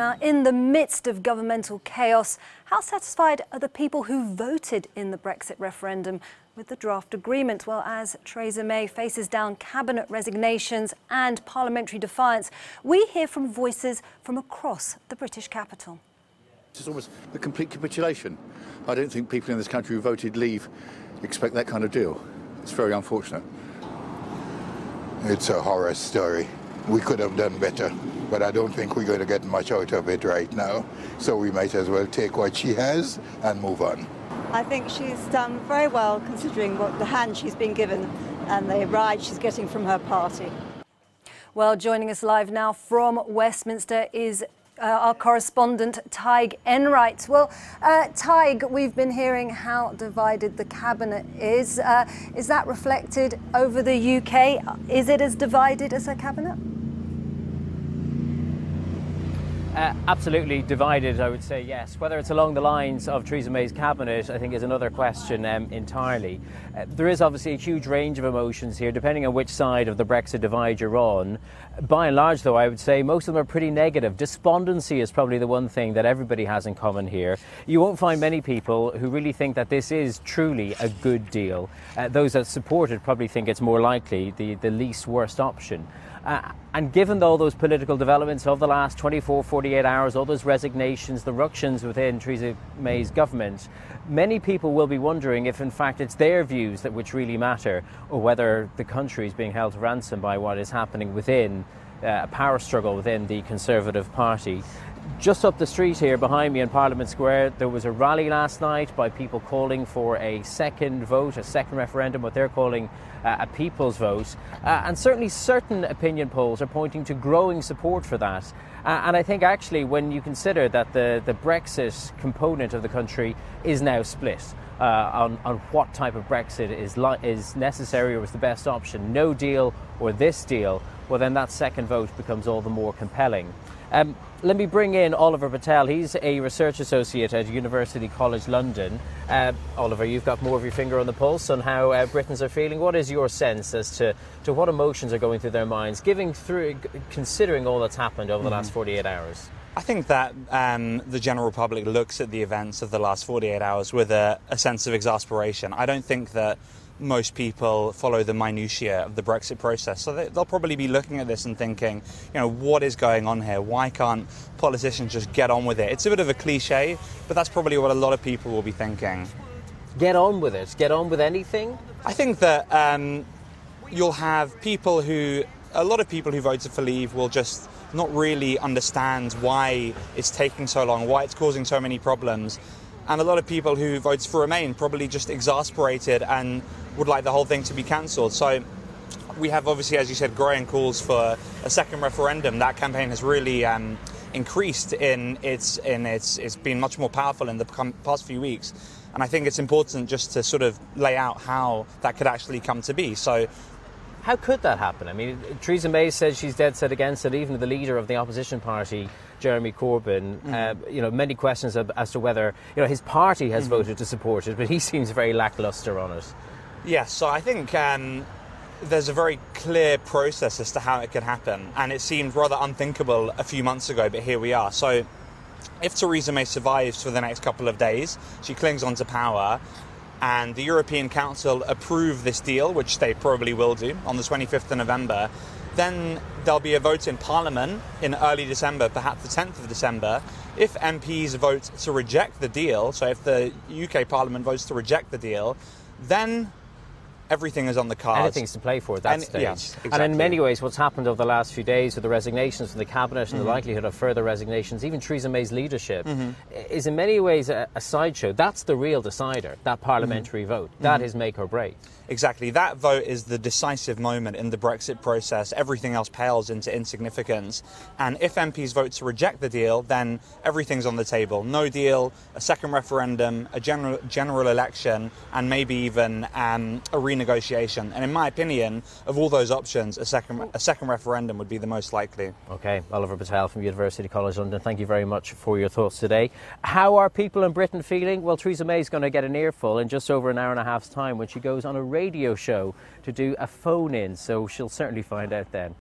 Now, in the midst of governmental chaos, how satisfied are the people who voted in the Brexit referendum with the draft agreement? Well, as Theresa May faces down cabinet resignations and parliamentary defiance, we hear from voices from across the British capital. It's almost a complete capitulation. I don't think people in this country who voted leave expect that kind of deal. It's very unfortunate. It's a horror story. We could have done better, but I don't think we're going to get much out of it right now. So we might as well take what she has and move on. I think she's done very well considering what the hand she's been given and the ride she's getting from her party. Well, joining us live now from Westminster is our correspondent, Tig Enright. Well, Tig, we've been hearing how divided the cabinet is. Is that reflected over the UK? Is it as divided as her cabinet? Absolutely divided, I would say, yes. Whether it's along the lines of Theresa May's cabinet, I think, is another question entirely. There is obviously a huge range of emotions here, depending on which side of the Brexit divide you're on. By and large, though, I would say most of them are pretty negative. Despondency is probably the one thing that everybody has in common here. You won't find many people who really think that this is truly a good deal. Those that support it probably think it's more likely the least worst option. And given all those political developments of the last 24, 48 hours, all those resignations, the ructions within Theresa May's government, many people will be wondering if in fact it's their views which really matter, or whether the country is being held to ransom by what is happening within a power struggle within the Conservative Party. Just up the street here behind me in Parliament Square, there was a rally last night by people calling for a second vote, a second referendum, what they're calling a people's vote. And certainly certain opinion polls are pointing to growing support for that. And I think actually when you consider that the Brexit component of the country is now split on what type of Brexit is necessary or is the best option, no deal or this deal, well then that second vote becomes all the more compelling. Let me bring in Oliver Patel. He's a research associate at University College London. Oliver, you've got more of your finger on the pulse on how Britons are feeling. What is your sense as to what emotions are going through their minds, considering all that's happened over the last 48 hours? I think that the general public looks at the events of the last 48 hours with a sense of exasperation. I don't think that most people follow the minutiae of the Brexit process. So they'll probably be looking at this and thinking, what is going on here? Why can't politicians just get on with it? It's a bit of a cliche, but that's probably what a lot of people will be thinking. Get on with it? Get on with anything? I think that you'll have a lot of people who voted for Leave will just not really understand why it's taking so long, why it's causing so many problems. And a lot of people who voted for Remain probably just exasperated and would like the whole thing to be cancelled. So we have obviously, as you said, growing calls for a second referendum. That campaign has really increased it's been much more powerful in the past few weeks. And I think it's important just to sort of lay out how that could actually come to be. So how could that happen? I mean, Theresa May says she's dead set against it. Even the leader of the opposition party, Jeremy Corbyn, many questions as to whether his party has voted to support it, but he seems very lacklustre on it. Yes, so I think there's a very clear process as to how it could happen, and it seemed rather unthinkable a few months ago, but here we are. So if Theresa May survives for the next couple of days, she clings on to power, and the European Council approve this deal, which they probably will do on the 25th of November, then there'll be a vote in Parliament in early December, perhaps the 10th of December. If MPs vote to reject the deal, so if the UK Parliament votes to reject the deal, then everything is on the cards. Anything's to play for at that stage. Yes, exactly. And in many ways, what's happened over the last few days with the resignations from the Cabinet and the likelihood of further resignations, even Theresa May's leadership, is in many ways a sideshow. That's the real decider, that parliamentary vote. That is make or break. Exactly. That vote is the decisive moment in the Brexit process. Everything else pales into insignificance. And if MPs vote to reject the deal, then everything's on the table. No deal, a second referendum, a general election, and maybe even a renegotiation. And in my opinion, of all those options, a second referendum would be the most likely. OK, Oliver Patel from University College London, thank you very much for your thoughts today. How are people in Britain feeling? Well, Theresa May is going to get an earful in just over an hour and a half's time when she goes on a radio show to do a phone-in, so she'll certainly find out then.